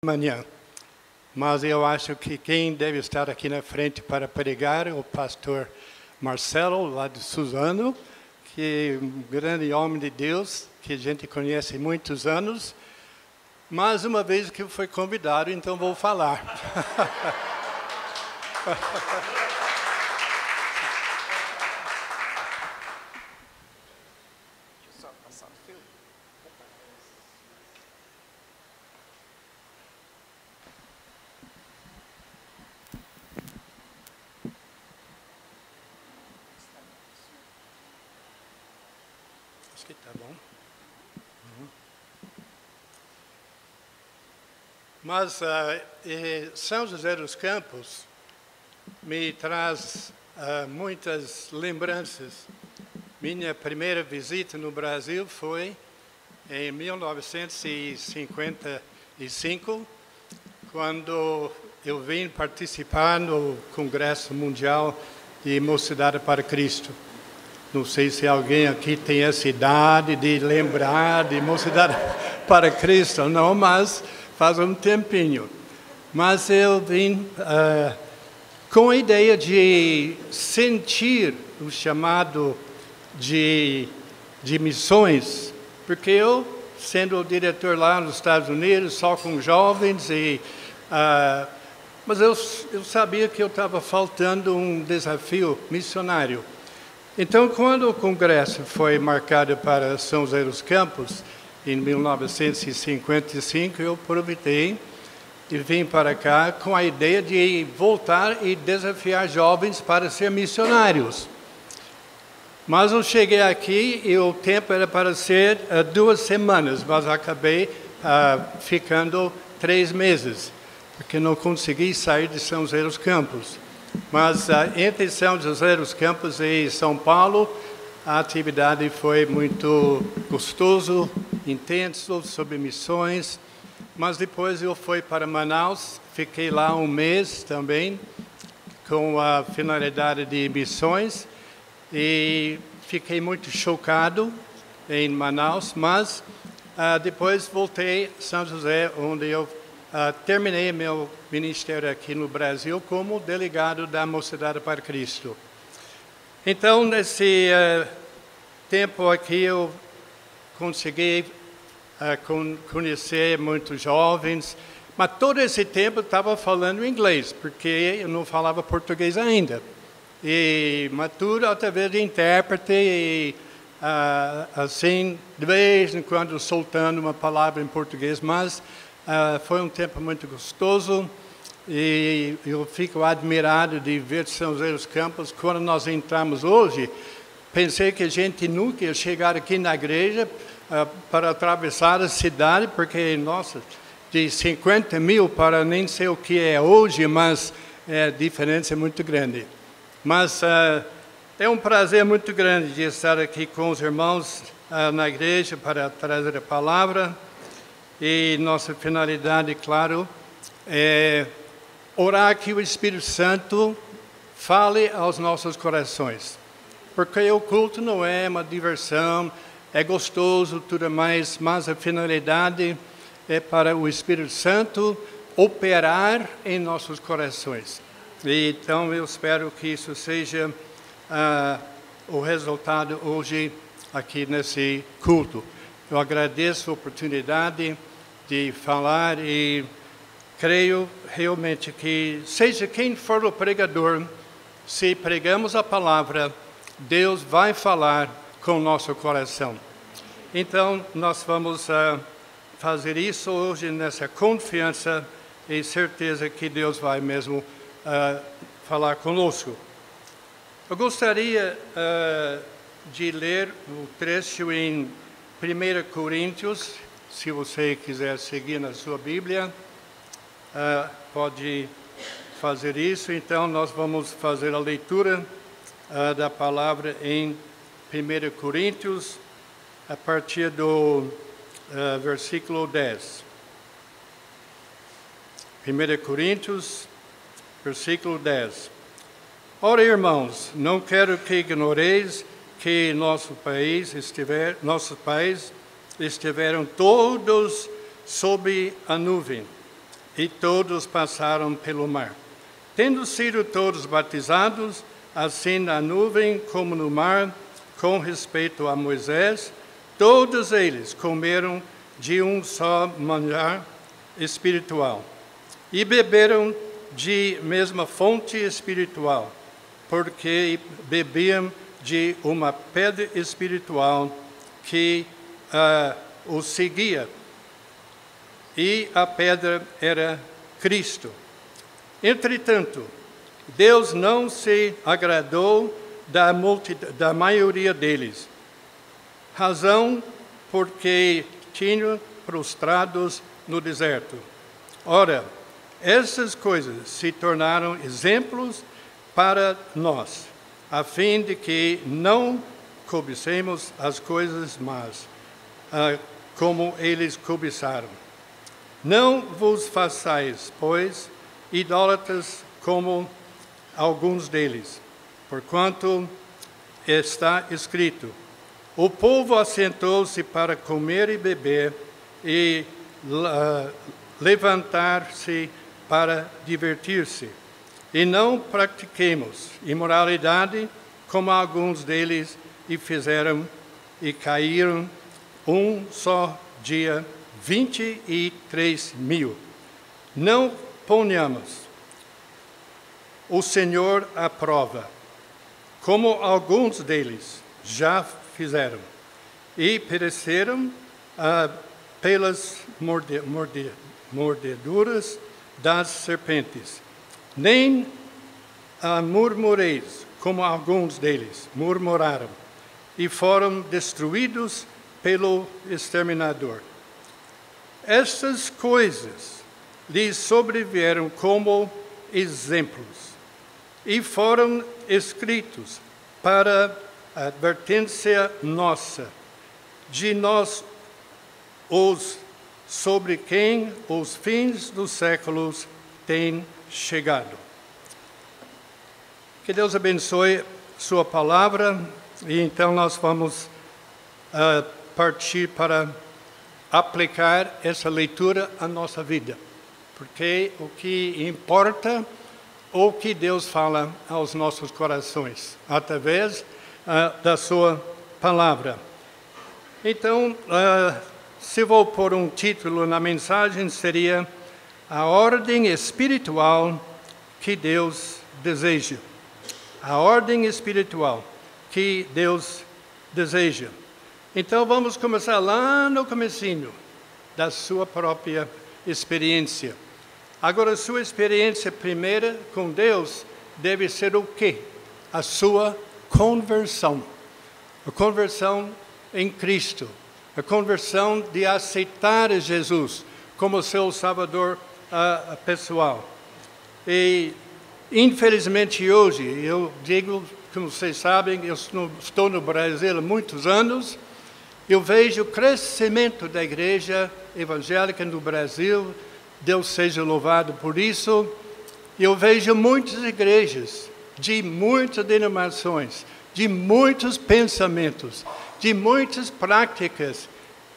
manhã. Mas eu acho que quem deve estar aqui na frente para pregar é o pastor Marcelo, lá de Suzano, que é um grande homem de Deus, que a gente conhece há muitos anos. Mais uma vez que foi convidado, então vou falar. Acho que tá bom. Mas São José dos Campos me traz muitas lembranças. Minha primeira visita no Brasil foi em 1955, quando eu vim participar no Congresso Mundial de Mocidade para Cristo. Não sei se alguém aqui tem essa idade de lembrar de Mocidade para Cristo, não, mas faz um tempinho. Mas eu vim com a ideia de sentir o chamado de missões, porque eu, sendo o diretor lá nos Estados Unidos, só com jovens, mas eu sabia que eu estava faltando um desafio missionário. Então, quando o congresso foi marcado para São José dos Campos, em 1955, eu aproveitei e vim para cá com a ideia de voltar e desafiar jovens para ser missionários. Mas eu cheguei aqui e o tempo era para ser 2 semanas, mas acabei ficando 3 meses, porque não consegui sair de São José dos Campos. Mas entre São José dos Campos e São Paulo, a atividade foi muito gostoso, intenso, sobre missões. Mas depois eu fui para Manaus, fiquei lá 1 mês também, com a finalidade de missões. E fiquei muito chocado em Manaus, mas depois voltei a São José, onde eu terminei meu ministério aqui no Brasil como delegado da Mocidade para Cristo. Então, nesse tempo aqui, eu consegui conhecer muitos jovens, mas todo esse tempo eu estava falando inglês, porque eu não falava português ainda. Mas tudo através de intérprete, e assim, de vez em quando soltando uma palavra em português, mas foi um tempo muito gostoso e eu fico admirado de ver São José dos Campos. Quando nós entramos hoje, pensei que a gente nunca ia chegar aqui na igreja para atravessar a cidade, porque, nossa, de 50 mil para nem sei o que é hoje, mas a diferença é muito grande. Mas é um prazer muito grande de estar aqui com os irmãos na igreja para trazer a palavra. E nossa finalidade, claro, é orar que o Espírito Santo fale aos nossos corações. Porque o culto não é uma diversão, é gostoso, tudo mais, mas a finalidade é para o Espírito Santo operar em nossos corações. E, então, eu espero que isso seja o resultado hoje aqui nesse culto. Eu agradeço a oportunidade de falar e creio realmente que, seja quem for o pregador, se pregamos a palavra, Deus vai falar com o nosso coração. Então, nós vamos fazer isso hoje nessa confiança e certeza que Deus vai mesmo falar conosco. Eu gostaria de ler o trecho em 1 Coríntios, se você quiser seguir na sua Bíblia, pode fazer isso. Então, nós vamos fazer a leitura da palavra em 1 Coríntios, a partir do versículo 10. 1 Coríntios, versículo 10. Ora, irmãos, não quero que ignoreis que nossos pais estiveram todos sob a nuvem, e todos passaram pelo mar. Tendo sido todos batizados, assim na nuvem como no mar, com respeito a Moisés, todos eles comeram de um só manjar espiritual e beberam de mesma fonte espiritual, porque bebiam de uma pedra espiritual que os seguia, e a pedra era Cristo. Entretanto, Deus não se agradou da maioria deles, razão porque tinham prostrados no deserto. Ora, essas coisas se tornaram exemplos para nós, a fim de que não cobicemos as coisas más, como eles cobiçaram. Não vos façais, pois, idólatras como alguns deles, porquanto está escrito: o povo assentou-se para comer e beber e levantar-se para divertir-se. E não pratiquemos imoralidade como alguns deles e fizeram e caíram um só dia 23.000. Não ponhamos o Senhor à prova, como alguns deles já fizeram, e pereceram pelas mordeduras das serpentes. Nem murmureis, como alguns deles murmuraram, e foram destruídos pelo exterminador. Estas coisas lhes sobrevieram como exemplos, e foram escritos para a advertência nossa, de nós, sobre quem os fins dos séculos têm chegado. Que Deus abençoe sua palavra, e então nós vamos partir para aplicar essa leitura à nossa vida, porque o que importa o que Deus fala aos nossos corações, através da sua palavra. Então, se vou pôr um título na mensagem, seria a ordem espiritual que Deus deseja. A ordem espiritual que Deus deseja. Então, vamos começar lá no comecinho da sua própria experiência. Agora, a sua experiência primeira com Deus deve ser o quê? A sua conversão. A conversão em Cristo. A conversão de aceitar Jesus como seu Salvador pessoal. E, infelizmente, hoje, eu digo, como vocês sabem, eu estou no Brasil há muitos anos, eu vejo o crescimento da igreja evangélica no Brasil, Deus seja louvado por isso. Eu vejo muitas igrejas, de muitas denominações, de muitos pensamentos, de muitas práticas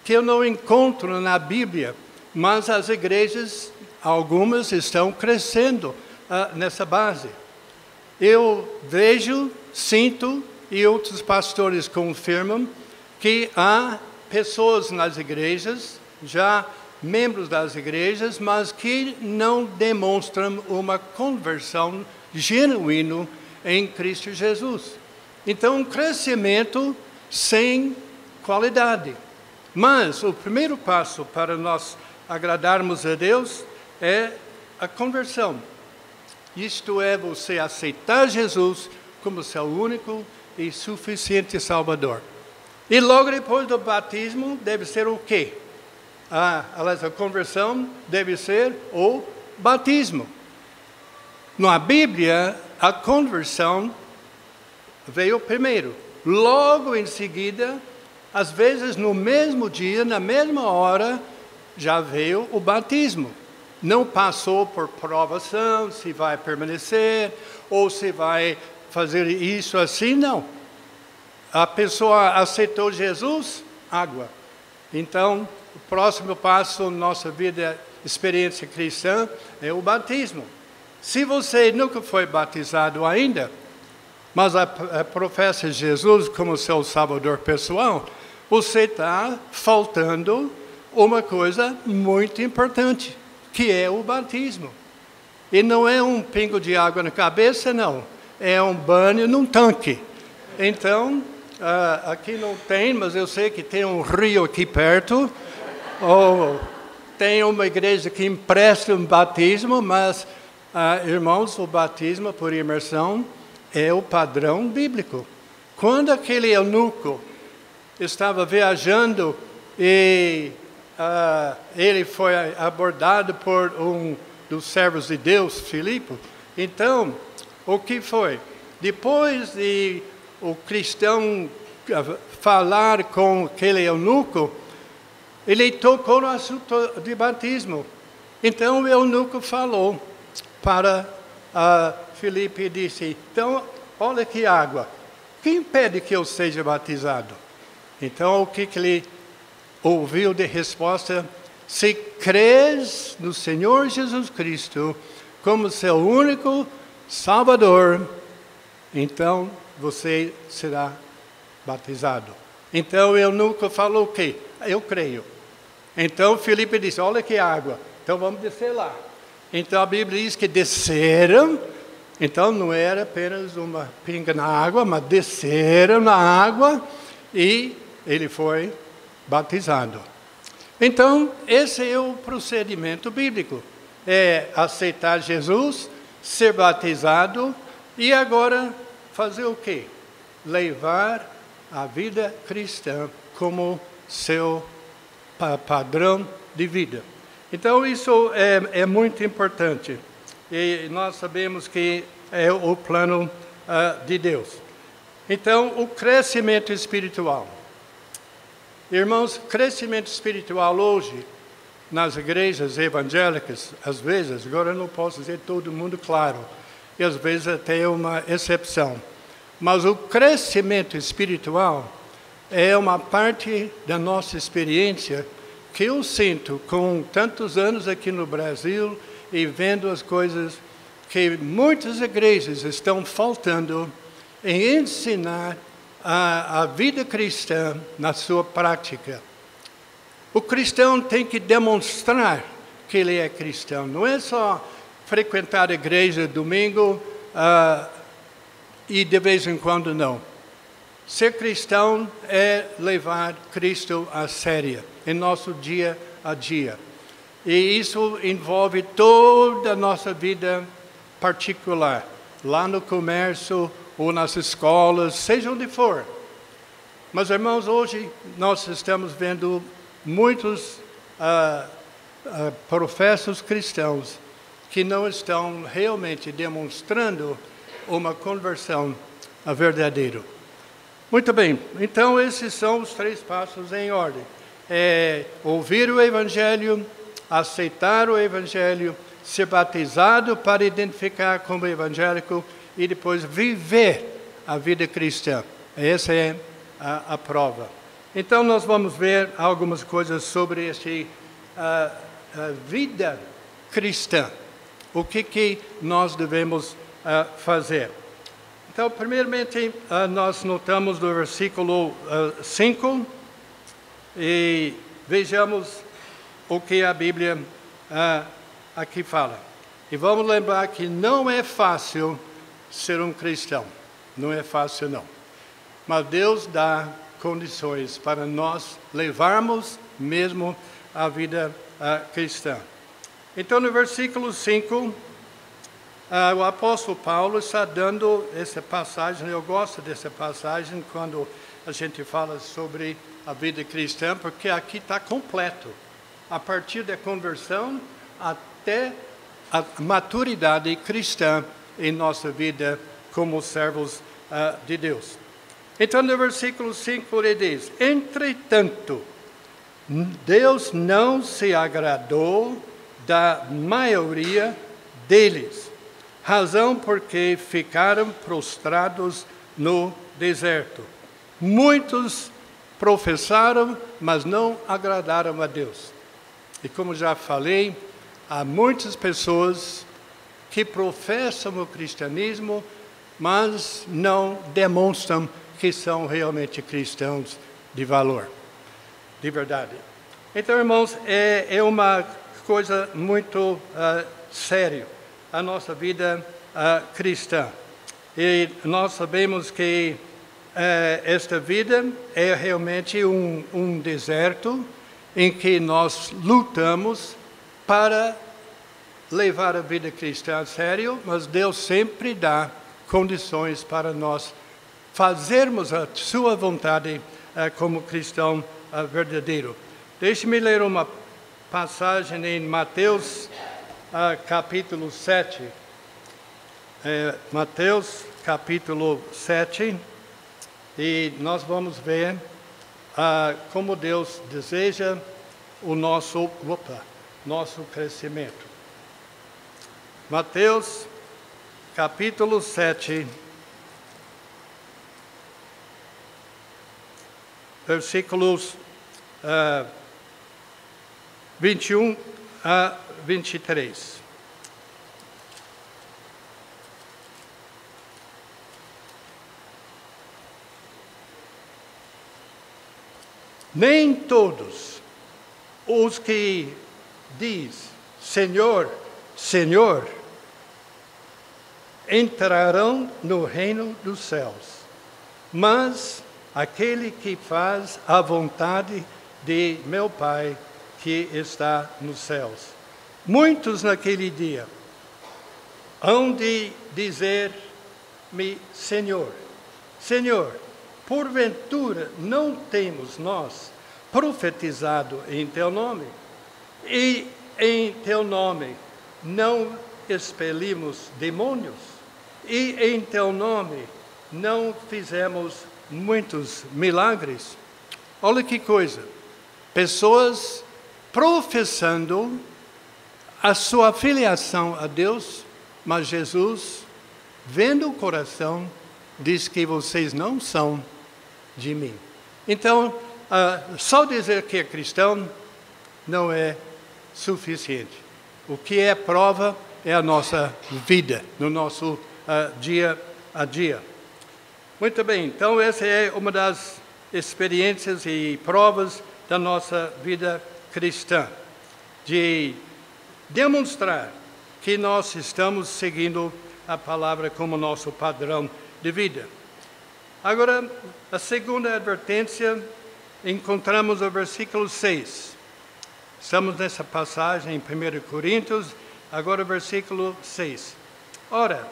que eu não encontro na Bíblia, mas as igrejas, algumas estão crescendo nessa base. Eu vejo, sinto, e outros pastores confirmam, que há pessoas nas igrejas, já membros das igrejas, mas que não demonstram uma conversão genuína em Cristo Jesus. Então, um crescimento sem qualidade. Mas o primeiro passo para nós agradarmos a Deus é a conversão. Isto é, você aceitar Jesus como seu único e suficiente Salvador. E logo depois do batismo deve ser o quê? A conversão deve ser o batismo. Na Bíblia, a conversão veio primeiro. Logo em seguida, às vezes no mesmo dia, na mesma hora, já veio o batismo. Não passou por provação, se vai permanecer, ou se vai fazer isso assim, não. A pessoa aceitou Jesus, água. Então, o próximo passo na nossa vida experiência cristã é o batismo. Se você nunca foi batizado ainda, mas professa Jesus como seu salvador pessoal, você está faltando uma coisa muito importante, que é o batismo. E não é um pingo de água na cabeça, não. É um banho num tanque. Então, aqui não tem, mas eu sei que tem um rio aqui perto, ou tem uma igreja que empresta um batismo, mas, irmãos, o batismo por imersão é o padrão bíblico. Quando aquele eunuco estava viajando e ele foi abordado por um dos servos de Deus, Filipe, então, o que foi? Depois de o cristão falar com aquele eunuco, ele tocou no assunto de batismo. Então o eunuco falou para Filipe e disse, então, olha que água, quem impede que eu seja batizado? Então o que ele ouviu de resposta? Se crês no Senhor Jesus Cristo como seu único Salvador, então você será batizado. Então o eunuco falou o quê? Eu creio. Então Filipe disse, olha que água, então vamos descer lá. Então a Bíblia diz que desceram, então não era apenas uma pinga na água, mas desceram na água e ele foi batizado. Então, esse é o procedimento bíblico. É aceitar Jesus, ser batizado e agora fazer o quê? Levar a vida cristã como seu padrão de vida. Então, isso é muito importante. E nós sabemos que é o plano de Deus. Então, o crescimento espiritual. Irmãos, crescimento espiritual hoje, nas igrejas evangélicas, às vezes, agora eu não posso dizer todo mundo, claro, e às vezes até uma exceção, mas o crescimento espiritual é uma parte da nossa experiência que eu sinto com tantos anos aqui no Brasil e vendo as coisas que muitas igrejas estão faltando em ensinar a vida cristã na sua prática. O cristão tem que demonstrar que ele é cristão. Não é só frequentar a igreja domingo e de vez em quando não. Ser cristão é levar Cristo a sério em nosso dia a dia. E isso envolve toda a nossa vida particular, lá no comércio ou nas escolas, seja onde for. Mas, irmãos, hoje nós estamos vendo muitos professos cristãos que não estão realmente demonstrando uma conversão verdadeira. Muito bem, então esses são os 3 passos em ordem. Ouvir o Evangelho, aceitar o Evangelho, ser batizado para identificar como evangélico e depois viver a vida cristã. Essa é a prova. Então nós vamos ver algumas coisas sobre a vida cristã. O que nós devemos fazer. Então, primeiramente, nós notamos no versículo 5 e vejamos o que a Bíblia aqui fala. E vamos lembrar que não é fácil ser um cristão. Não é fácil, não. Mas Deus dá condições para nós levarmos mesmo a vida cristã. Então, no versículo 5, o apóstolo Paulo está dando essa passagem. Eu gosto dessa passagem quando a gente fala sobre a vida cristã, porque aqui está completo. A partir da conversão até a maturidade cristã em nossa vida como servos de Deus. Então, no versículo 5, ele diz: entretanto, Deus não se agradou da maioria deles, razão porque ficaram prostrados no deserto. Muitos professaram, mas não agradaram a Deus. E como já falei, há muitas pessoas que professam o cristianismo, mas não demonstram que são realmente cristãos de valor, de verdade. Então, irmãos, é uma coisa muito séria a nossa vida cristã. E nós sabemos que esta vida é realmente um deserto em que nós lutamos para levar a vida cristã a sério, mas Deus sempre dá condições para nós fazermos a sua vontade como cristão verdadeiro. Deixe-me ler uma passagem em Mateus, capítulo 7. Mateus, capítulo 7, e nós vamos ver como Deus deseja o nosso crescimento. Mateus, capítulo 7, versículos 21 a 23. Nem todos os que diz Senhor, Senhor, entrarão no reino dos céus, mas aquele que faz a vontade de meu Pai que está nos céus. Muitos naquele dia hão de dizer-me, Senhor, Senhor, porventura não temos nós profetizado em teu nome? E em teu nome não expelimos demônios? E em teu nome não fizemos muitos milagres? Olha que coisa, pessoas professando a sua filiação a Deus, mas Jesus, vendo o coração, diz que vocês não são de mim. Então, só dizer que é cristão não é suficiente. O que é prova é a nossa vida, no nosso dia a dia. Muito bem, então essa é uma das experiências e provas da nossa vida cristã, de demonstrar que nós estamos seguindo a palavra como nosso padrão de vida. Agora, a segunda advertência, encontramos no versículo 6. Estamos nessa passagem em 1 Coríntios, agora o versículo 6. Ora,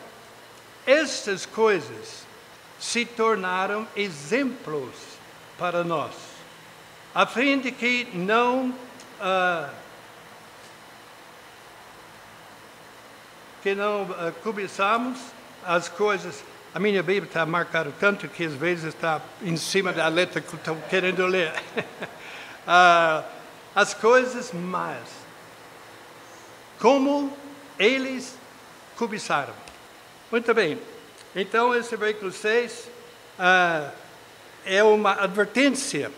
estas coisas se tornaram exemplos para nós, a fim de que não cobiçamos as coisas. A minha Bíblia está marcada tanto que às vezes está em cima da letra que estou querendo ler. As coisas más, como eles cobiçaram. Muito bem, então esse versículo 6 é uma advertência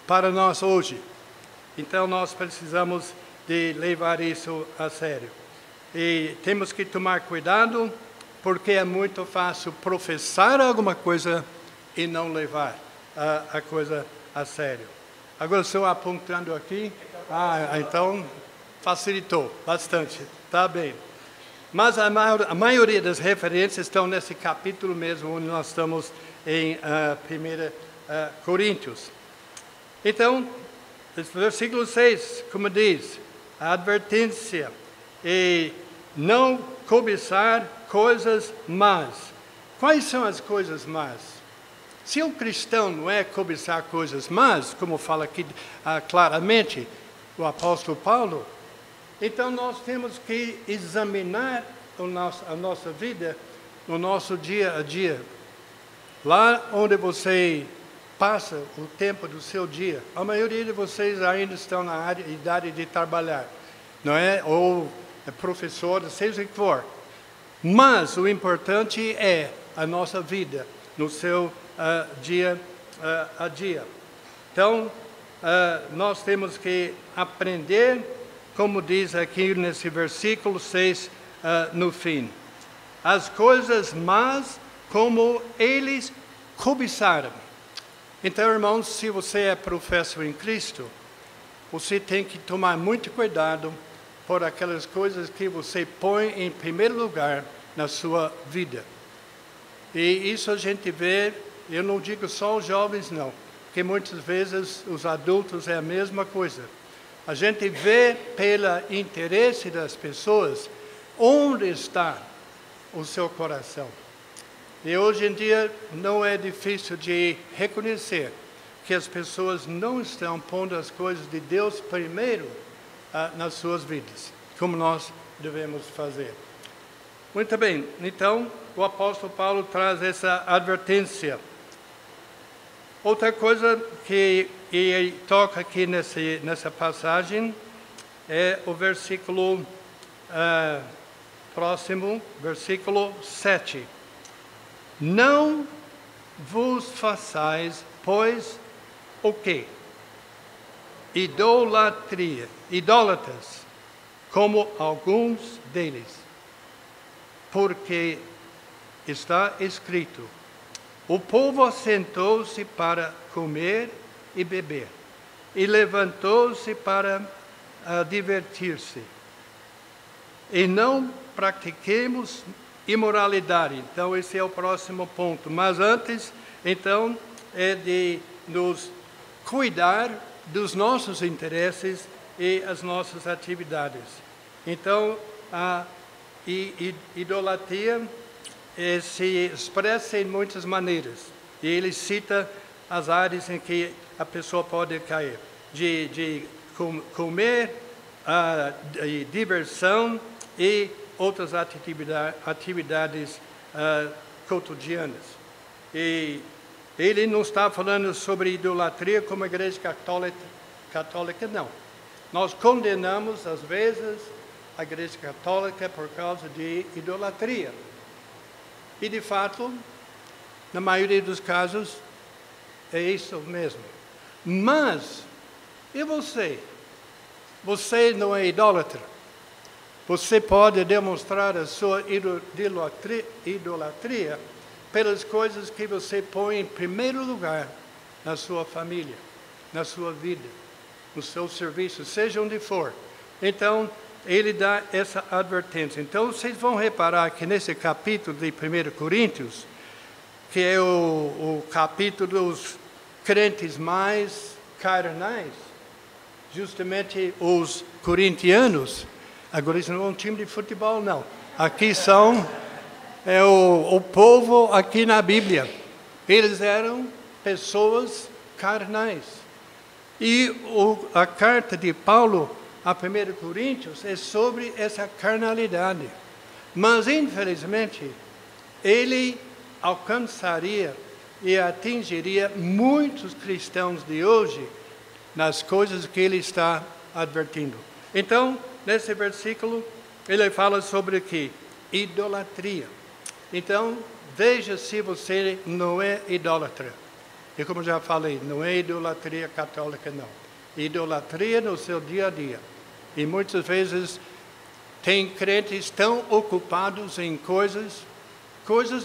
para nós hoje. Então nós precisamos de levar isso a sério. E temos que tomar cuidado, porque é muito fácil professar alguma coisa e não levar a coisa a sério. Agora estou apontando aqui, então facilitou bastante, está bem. Mas a maioria das referências estão nesse capítulo mesmo, onde nós estamos em 1 Coríntios. Então, versículo 6, como diz, a advertência, e não cobiçar coisas más. Quais são as coisas más? Se um cristão não é cobiçar coisas más, como fala aqui claramente o apóstolo Paulo, então nós temos que examinar a nossa vida no nosso dia a dia. Lá onde você passa o tempo do seu dia, a maioria de vocês ainda estão na idade de trabalhar, não é? Ou é professor, seja o que for. Mas o importante é a nossa vida no seu dia a dia. Então, nós temos que aprender como diz aqui nesse versículo 6, no fim. As coisas más como eles cobiçaram. Então, irmãos, se você é professor em Cristo, você tem que tomar muito cuidado por aquelas coisas que você põe em primeiro lugar na sua vida. E isso a gente vê, eu não digo só os jovens não, porque muitas vezes os adultos é a mesma coisa. A gente vê pelo interesse das pessoas onde está o seu coração. E hoje em dia não é difícil de reconhecer que as pessoas não estão pondo as coisas de Deus primeiro nas suas vidas, como nós devemos fazer. Muito bem, então o apóstolo Paulo traz essa advertência. Outra coisa que ele toca aqui nessa passagem é o versículo próximo, versículo 7. Não vos façais, pois, o quê? Idólatras, como alguns deles. Porque está escrito, o povo assentou-se para comer e beber, e levantou-se para divertir-se. E não pratiquemos imoralidade. Então, esse é o próximo ponto. Mas antes, então, é de nos cuidar dos nossos interesses e as nossas atividades. Então, a idolatria se expressa em muitas maneiras. E ele cita as áreas em que a pessoa pode cair. De comer, de diversão e outras atividades cotidianas. E ele não está falando sobre idolatria como a Igreja Católica, não. Nós condenamos, às vezes, a Igreja Católica por causa de idolatria. E, de fato, na maioria dos casos, é isso mesmo. Mas, e você? Você não é idólatra? Você pode demonstrar a sua idolatria pelas coisas que você põe em primeiro lugar na sua família, na sua vida, no seu serviço, seja onde for. Então, ele dá essa advertência. Então, vocês vão reparar que nesse capítulo de 1 Coríntios, que é o capítulo dos crentes mais carnais, justamente os corintianos. Agora, isso não é um time de futebol, não. Aqui são o povo aqui na Bíblia. Eles eram pessoas carnais. E a carta de Paulo a 1 Coríntios é sobre essa carnalidade. Mas, infelizmente, ele alcançaria e atingiria muitos cristãos de hoje nas coisas que ele está advertindo. Então, nesse versículo, ele fala sobre o quê? Idolatria. Então, veja se você não é idólatra. E como já falei, não é idolatria católica, não. Idolatria no seu dia a dia. E muitas vezes tem crentes tão ocupados em coisas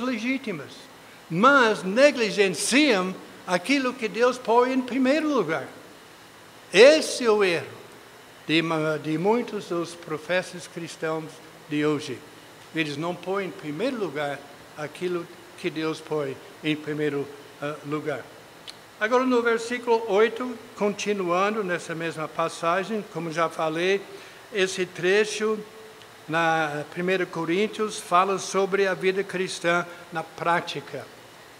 legítimas, mas negligenciam aquilo que Deus põe em primeiro lugar. Esse é o erro de muitos dos professos cristãos de hoje. Eles não põem em primeiro lugar aquilo que Deus põe em primeiro lugar. Agora, no versículo 8, continuando nessa mesma passagem, como já falei, esse trecho na 1 Coríntios fala sobre a vida cristã na prática.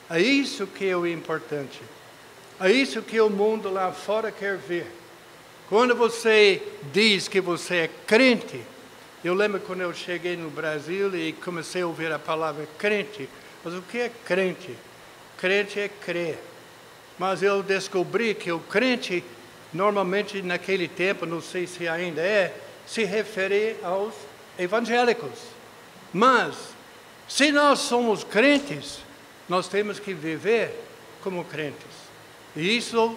É isso que é o importante. É isso que o mundo lá fora quer ver. Quando você diz que você é crente, eu lembro quando eu cheguei no Brasil e comecei a ouvir a palavra crente. Mas o que é crente? Crente é crer. Mas eu descobri que o crente, normalmente naquele tempo, não sei se ainda se refere aos evangélicos. Mas, se nós somos crentes, nós temos que viver como crentes. E isso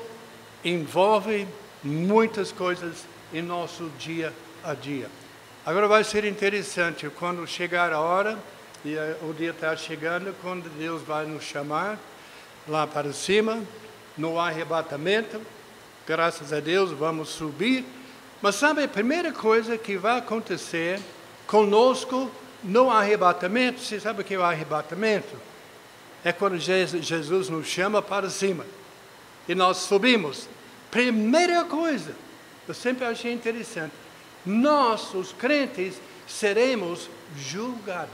envolve muitas coisas em nosso dia a dia. Agora vai ser interessante, quando chegar a hora, e o dia está chegando, quando Deus vai nos chamar lá para cima, no arrebatamento, graças a Deus vamos subir. Mas sabe, a primeira coisa que vai acontecer conosco no arrebatamento, você sabe o que é o arrebatamento? É quando Jesus nos chama para cima e nós subimos. Primeira coisa, eu sempre achei interessante, nós, os crentes, seremos julgados.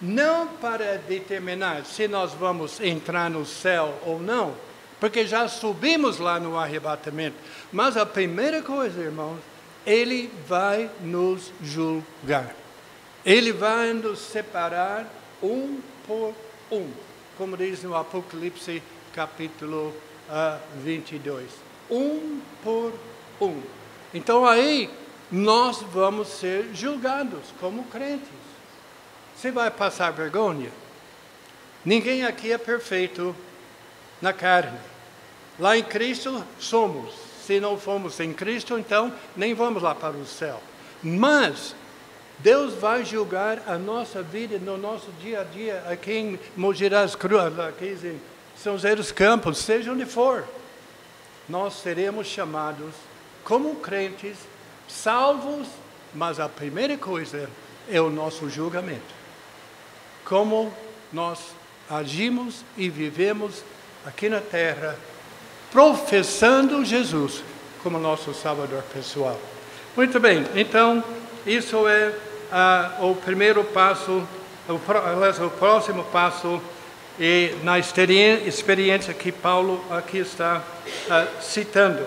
Não para determinar se nós vamos entrar no céu ou não, porque já subimos lá no arrebatamento. Mas a primeira coisa, irmãos, Ele vai nos julgar. Ele vai nos separar um por um, como diz no Apocalipse capítulo 22. Um por um. Então aí nós vamos ser julgados como crentes. Você vai passar vergonha? Ninguém aqui é perfeito na carne. Lá em Cristo somos. Se não fomos em Cristo, então nem vamos lá para o céu. Mas Deus vai julgar a nossa vida no nosso dia a dia, aqui em Mogi das Cruzes, aqui em São José dos Campos, seja onde for. Nós seremos chamados como crentes, salvos, mas a primeira coisa é o nosso julgamento. Como nós agimos e vivemos aqui na terra, professando Jesus como nosso Salvador pessoal. Muito bem, então, isso é o primeiro passo, o próximo passo, e na experiência que Paulo aqui está citando.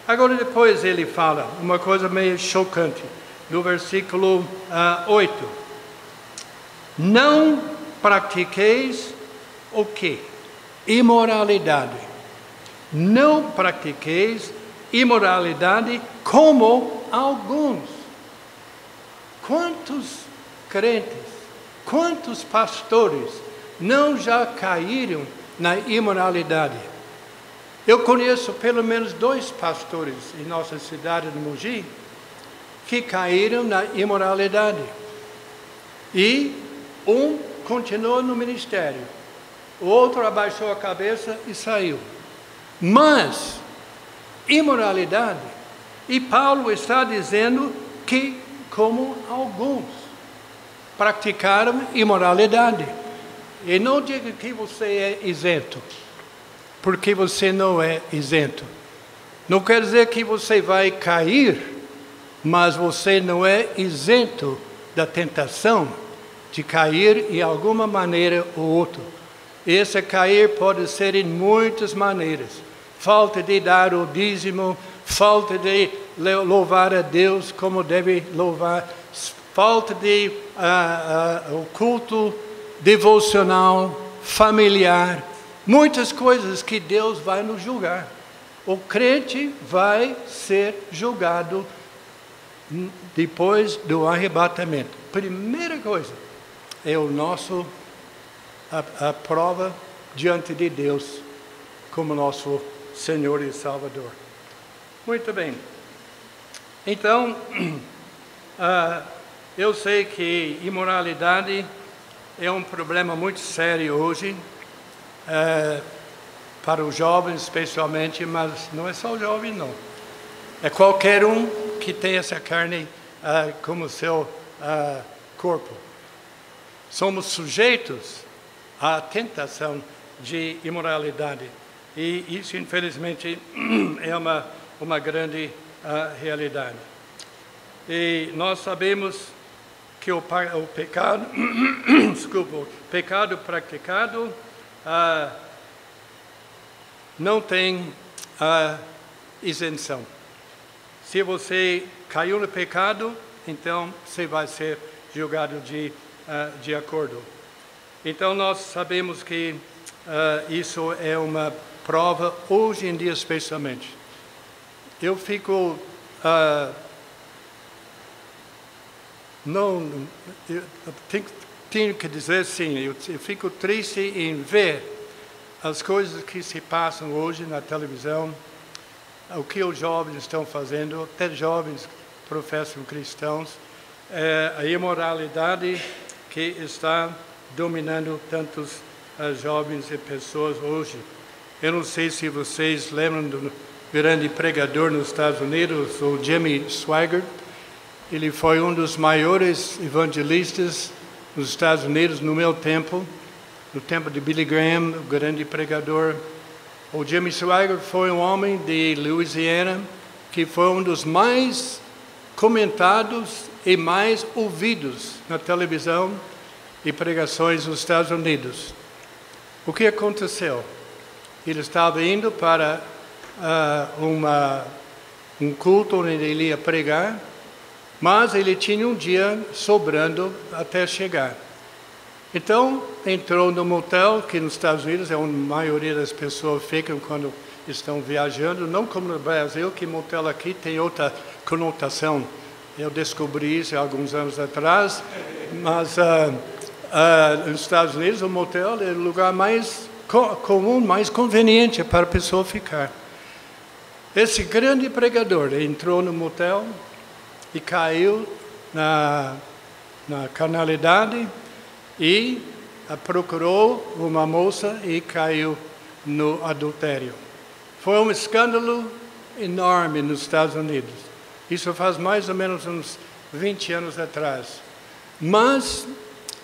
Agora depois ele fala uma coisa meio chocante, no versículo 8. Não pratiqueis o quê? Imoralidade. Não pratiqueis imoralidade como alguns. Quantos crentes, quantos pastores não já caíram na imoralidade? Eu conheço pelo menos 2 pastores em nossa cidade de Mogi que caíram na imoralidade. E um continuou no ministério, o outro abaixou a cabeça e saiu. Mas, imoralidade, e Paulo está dizendo que como alguns praticaram imoralidade. E não diga que você é isento, porque você não é isento. Não quer dizer que você vai cair, mas você não é isento da tentação de cair em alguma maneira ou outra. Esse cair pode ser em muitas maneiras. Falta de dar o dízimo, falta de louvar a Deus como deve louvar, falta de o culto devocional, familiar, muitas coisas que Deus vai nos julgar. O crente vai ser julgado depois do arrebatamento. Primeira coisa é a prova diante de Deus como nosso Senhor e Salvador. Muito bem. Então, eu sei que imoralidade é um problema muito sério hoje, para os jovens especialmente, mas não é só o jovem, não. É qualquer um que tem essa carne como seu corpo. Somos sujeitos à tentação de imoralidade. E isso, infelizmente, é uma grande realidade. E nós sabemos que o pecado, desculpa, o pecado praticado não tem isenção. Se você caiu no pecado, então você vai ser julgado de acordo. Então nós sabemos que isso é uma prova, hoje em dia especialmente. Eu fico... tenho que dizer sim, eu fico triste em ver as coisas que se passam hoje na televisão, o que os jovens estão fazendo, até jovens professam cristãos, é a imoralidade que está dominando tantos jovens e pessoas hoje. Eu não sei se vocês lembram do grande pregador nos Estados Unidos, o Jimmy Swaggart. Ele foi um dos maiores evangelistas nos Estados Unidos no meu tempo, no tempo de Billy Graham, o grande pregador. O Jimmy Swaggart foi um homem de Louisiana que foi um dos mais comentados e mais ouvidos na televisão e pregações nos Estados Unidos. O que aconteceu? Ele estava indo para um culto onde ele ia pregar, mas ele tinha um dia sobrando até chegar. Então, entrou no motel, que nos Estados Unidos é onde a maioria das pessoas ficam quando estão viajando, não como no Brasil, que motel aqui tem outra conotação. Eu descobri isso há alguns anos atrás, mas nos Estados Unidos o motel é o lugar mais comum, mais conveniente para a pessoa ficar. Esse grande pregador entrou no motel e caiu na carnalidade e procurou uma moça e caiu no adultério. Foi um escândalo enorme nos Estados Unidos. Isso faz mais ou menos uns 20 anos atrás. Mas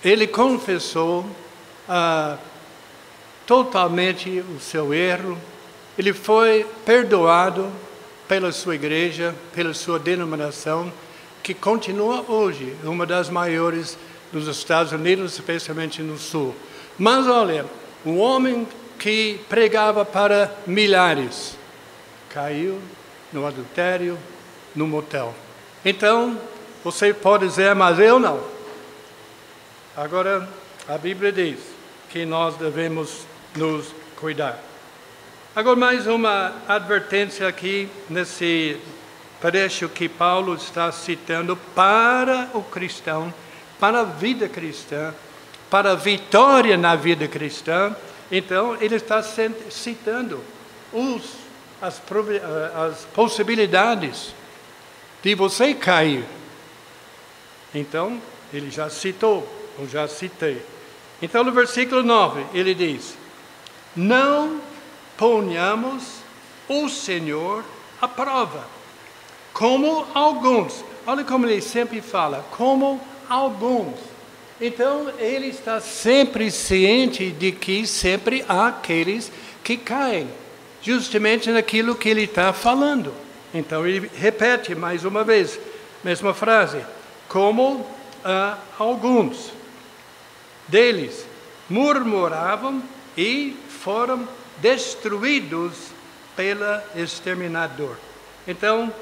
ele confessou totalmente o seu erro. Ele foi perdoado pela sua igreja, pela sua denominação, que continua hoje uma das maiores dos Estados Unidos, especialmente no Sul. Mas olha, um homem que pregava para milhares, caiu no adultério, no motel. Então, você pode dizer, mas eu não. Agora, a Bíblia diz que nós devemos nos cuidar. Agora, mais uma advertência aqui nesse trecho que Paulo está citando para o cristão, para a vida cristã, para a vitória na vida cristã. Então, ele está citando as possibilidades de você cair. Então, ele já citou, ou já citei. Então, no versículo 9, ele diz: não ponhamos o Senhor à prova, como alguns. Olha como ele sempre fala, como alguns. Então, ele está sempre ciente de que sempre há aqueles que caem, justamente naquilo que ele está falando. Então, ele repete mais uma vez, mesma frase, como alguns deles murmuravam e foram destruídos pelo exterminador. Então,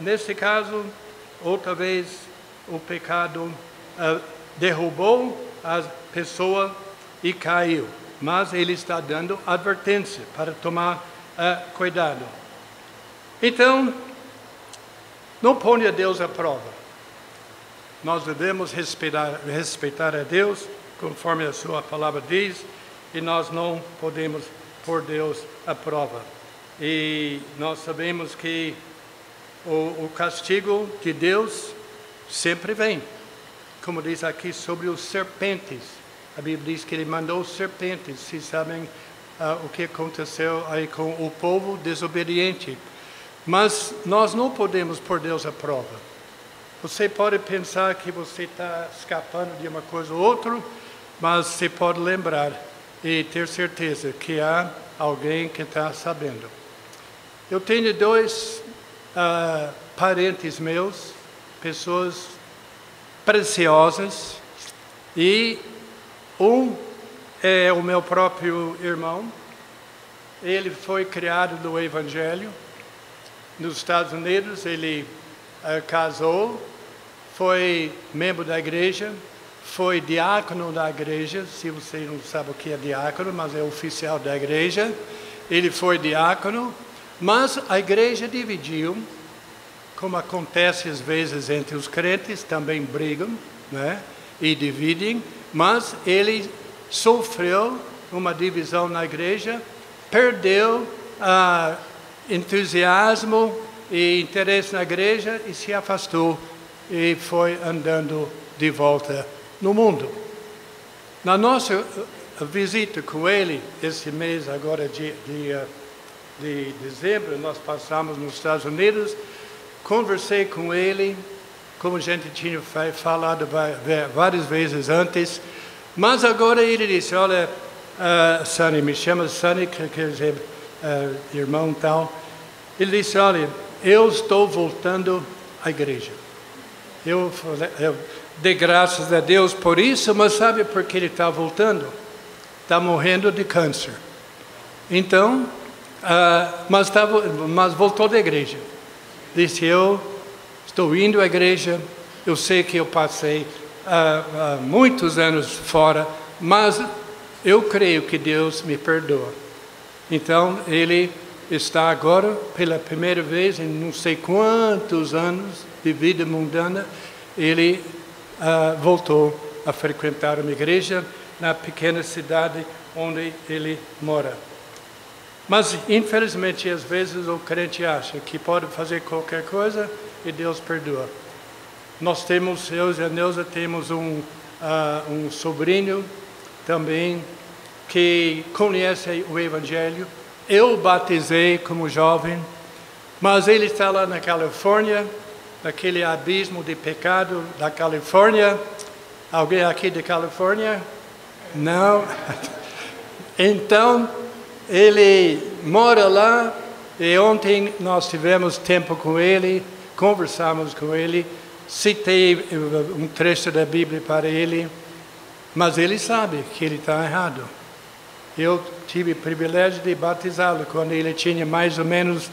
nesse caso, outra vez, o pecado derrubou a pessoa e caiu. Mas ele está dando advertência para tomar cuidado. Então, não ponha Deus à prova. Nós devemos respeitar a Deus, conforme a sua palavra diz, e nós não podemos pôr Deus à prova. E nós sabemos que o castigo de Deus sempre vem. Como diz aqui sobre os serpentes. A Bíblia diz que ele mandou serpentes. Vocês sabem o que aconteceu aí com o povo desobediente. Mas nós não podemos pôr Deus à prova. Você pode pensar que você está escapando de uma coisa ou outra, mas você pode lembrar e ter certeza que há alguém que está sabendo. Eu tenho dois parentes meus, pessoas preciosas, e um é o meu próprio irmão. Ele foi criado no Evangelho. Nos Estados Unidos, ele casou, foi membro da igreja, foi diácono da igreja. Se você não sabe o que é diácono, mas é oficial da igreja. Ele foi diácono, mas a igreja dividiu, como acontece às vezes entre os crentes, também brigam, né? E dividem, mas ele sofreu uma divisão na igreja, perdeu entusiasmo e interesse na igreja e se afastou e foi andando de volta no mundo. Na nossa visita com ele, esse mês agora de dezembro, nós passamos nos Estados Unidos, conversei com ele, como a gente tinha falado várias vezes antes, mas agora ele disse, olha, Sonny, me chama Sonny, quer dizer, irmão tal, ele disse, olha, eu estou voltando à igreja. Eu dei graças a Deus por isso, mas sabe por que ele está voltando? Está morrendo de câncer. Então, mas voltou da igreja. Disse, eu estou indo à igreja, eu sei que eu passei muitos anos fora, mas eu creio que Deus me perdoa. Então, ele está agora, pela primeira vez em não sei quantos anos de vida mundana, ele voltou a frequentar uma igreja na pequena cidade onde ele mora. Mas, infelizmente, às vezes o crente acha que pode fazer qualquer coisa e Deus perdoa. Nós temos, eu e a Neuza, temos um sobrinho também que conhece o Evangelho. Eu batizei como jovem, mas ele está lá na Califórnia, naquele abismo de pecado da Califórnia. Alguém aqui da Califórnia? Não? Então, ele mora lá e ontem nós tivemos tempo com ele, conversamos com ele, citei um trecho da Bíblia para ele, mas ele sabe que ele está errado. Eu tive o privilégio de batizá-lo quando ele tinha mais ou menos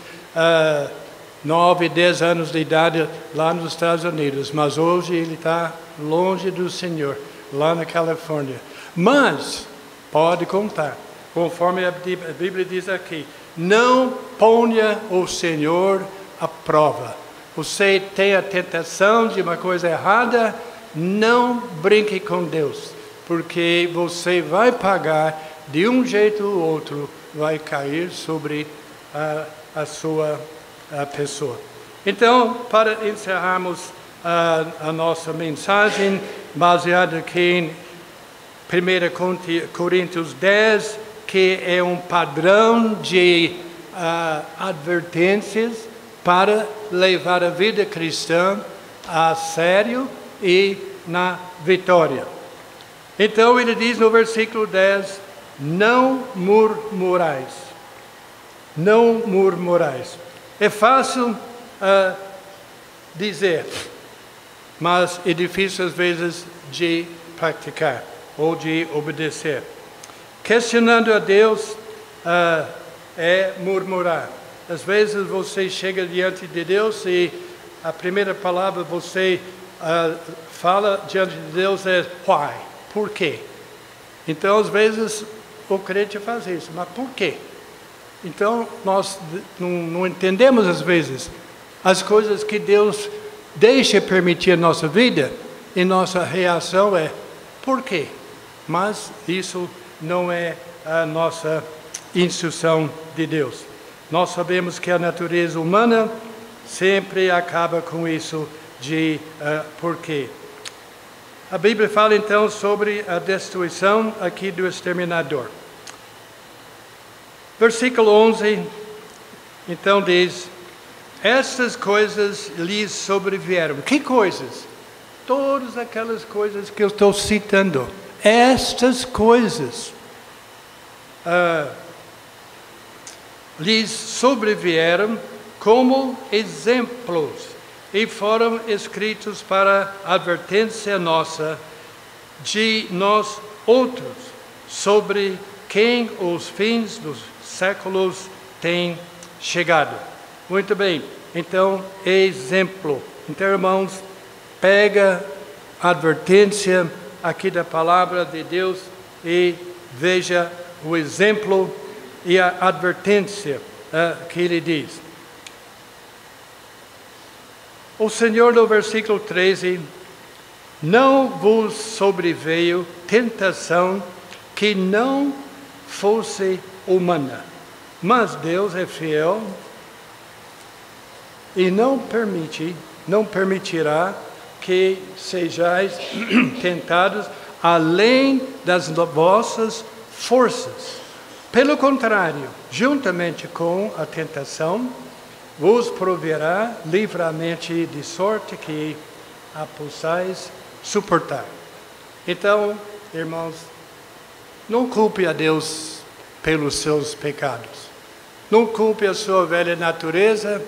9, 10 anos de idade lá nos Estados Unidos. Mas hoje ele está longe do Senhor, lá na Califórnia. Mas pode contar, conforme a Bíblia diz aqui, não ponha o Senhor à prova. Você tem a tentação de uma coisa errada, não brinque com Deus, porque você vai pagar de um jeito ou outro, vai cair sobre a sua pessoa. Então, para encerrarmos a nossa mensagem, baseada aqui em 1 Coríntios 10, que é um padrão de advertências para levar a vida cristã a sério e na vitória. Então, ele diz no versículo 10, não murmurais. Não murmurais. É fácil dizer, mas é difícil às vezes de praticar ou de obedecer. Questionando a Deus é murmurar. Às vezes você chega diante de Deus e a primeira palavra você fala diante de Deus é why? Por quê? Então, às vezes, o crente faz isso. Mas por quê? Então, nós não entendemos, às vezes, as coisas que Deus deixa permitir na nossa vida, e nossa reação é, por quê? Mas isso não é a nossa instrução de Deus. Nós sabemos que a natureza humana sempre acaba com isso de por quê. A Bíblia fala então sobre a destruição aqui do exterminador. Versículo 11, então diz, estas coisas lhes sobrevieram. Que coisas? Todas aquelas coisas que eu estou citando. Estas coisas lhes sobrevieram como exemplos e foram escritos para advertência nossa de nós outros, sobre quem os fins dos séculos têm chegado. Muito bem, então, exemplo. Então, irmãos, pega a advertência aqui da palavra de Deus e veja o exemplo e a advertência que ele diz. O Senhor, no versículo 13, não vos sobreveio tentação que não fosse humana, mas Deus é fiel e não permitirá que sejais tentados além das vossas forças. Pelo contrário, juntamente com a tentação, vos proverá livremente de sorte que a possais suportar. Então, irmãos, não culpe a Deus pelos seus pecados. Não culpe a sua velha natureza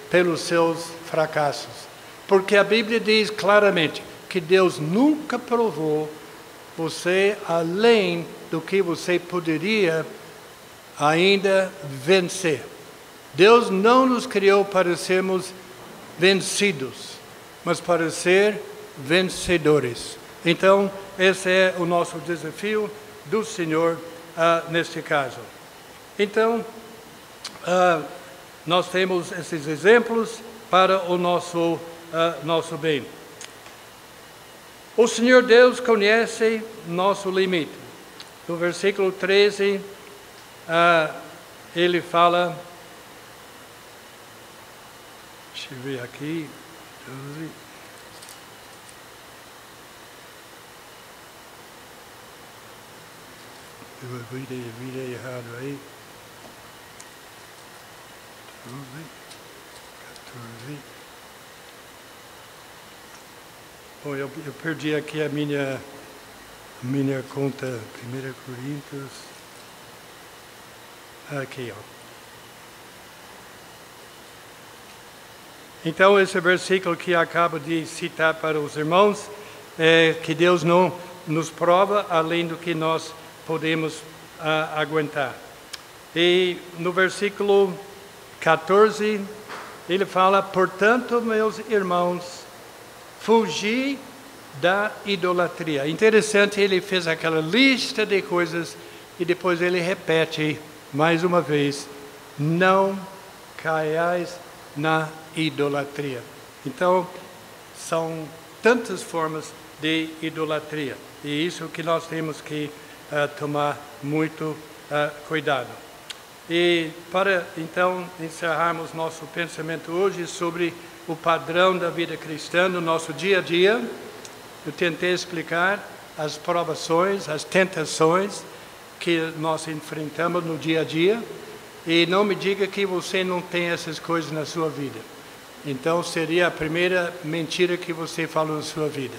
pelos seus fracassos. Porque a Bíblia diz claramente que Deus nunca provou você além do que você poderia ainda vencer. Deus não nos criou para sermos vencidos, mas para ser vencedores. Então, esse é o nosso desafio do Senhor neste caso. Então, nós temos esses exemplos para o nosso bem. O Senhor Deus conhece nosso limite. No versículo 13, ele fala, deixa eu ver aqui, 12. Eu virei errado aí. 14. Bom, eu perdi aqui a minha conta, 1 Coríntios. Aqui, ó. Então, esse versículo que acabo de citar para os irmãos, é que Deus não nos prova além do que nós podemos aguentar. E no versículo 14, ele fala, portanto, meus irmãos, fugi da idolatria. Interessante, ele fez aquela lista de coisas e depois ele repete mais uma vez, não caiais na idolatria. Então, são tantas formas de idolatria. E isso que nós temos que tomar muito cuidado. E para, então, encerrarmos nosso pensamento hoje sobre o padrão da vida cristã no nosso dia a dia, eu tentei explicar as provações, as tentações que nós enfrentamos no dia a dia. E não me diga que você não tem essas coisas na sua vida. Então, seria a primeira mentira que você falou na sua vida.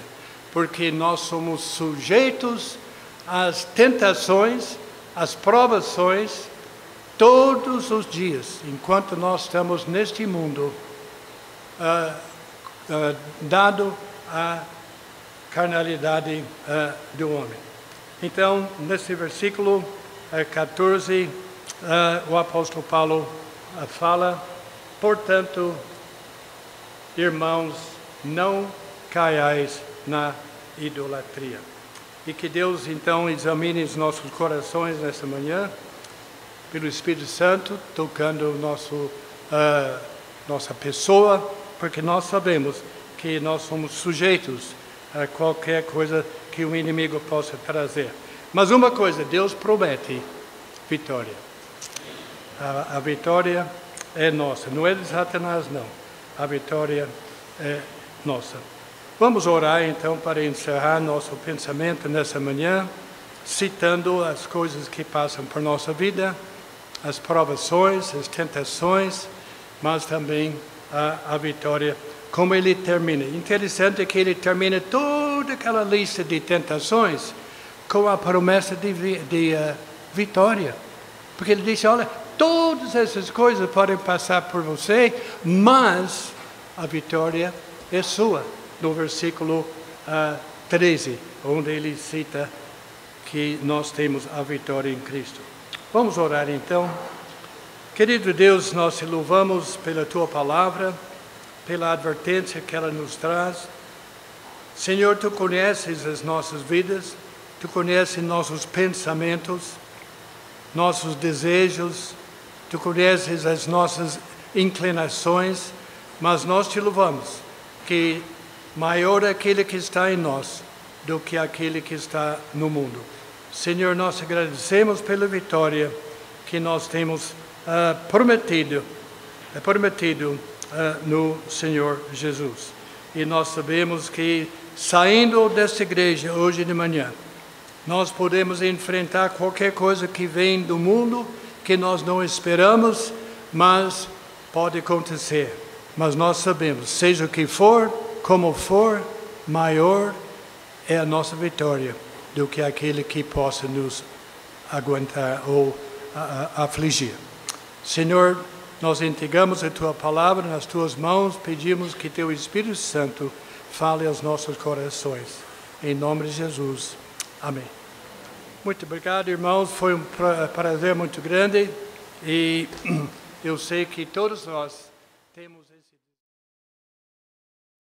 Porque nós somos sujeitos às tentações, às provações, todos os dias, enquanto nós estamos neste mundo, dado à carnalidade do homem. Então, nesse versículo 14, o apóstolo Paulo fala, portanto, irmãos, não caiais na idolatria. E que Deus, então, examine os nossos corações nessa manhã, pelo Espírito Santo, tocando nossa pessoa, porque nós sabemos que nós somos sujeitos a qualquer coisa que o inimigo possa trazer. Mas uma coisa, Deus promete vitória. A vitória é nossa, não é de Satanás, não. A vitória é nossa. Vamos orar, então, para encerrar nosso pensamento nessa manhã, citando as coisas que passam por nossa vida, as provações, as tentações, mas também a vitória, como ele termina. Interessante que ele termina toda aquela lista de tentações com a promessa de vitória. Porque ele disse, olha, todas essas coisas podem passar por você, mas a vitória é sua. No versículo 13, onde ele cita que nós temos a vitória em Cristo. Vamos orar então. Querido Deus, nós te louvamos pela tua palavra, pela advertência que ela nos traz. Senhor, tu conheces as nossas vidas, tu conheces nossos pensamentos, nossos desejos, tu conheces as nossas inclinações, mas nós te louvamos que maior é aquele que está em nós do que aquele que está no mundo. Senhor, nós agradecemos pela vitória que nós temos prometido no Senhor Jesus. E nós sabemos que, saindo desta igreja hoje de manhã, nós podemos enfrentar qualquer coisa que vem do mundo, que nós não esperamos, mas pode acontecer. Mas nós sabemos, seja o que for, como for, maior é a nossa vitória do que aquele que possa nos aguentar ou afligir. Senhor, nós entregamos a Tua palavra nas Tuas mãos, pedimos que Teu Espírito Santo fale aos nossos corações. Em nome de Jesus. Amém. Muito obrigado, irmãos. Foi um prazer muito grande e eu sei que todos nós temos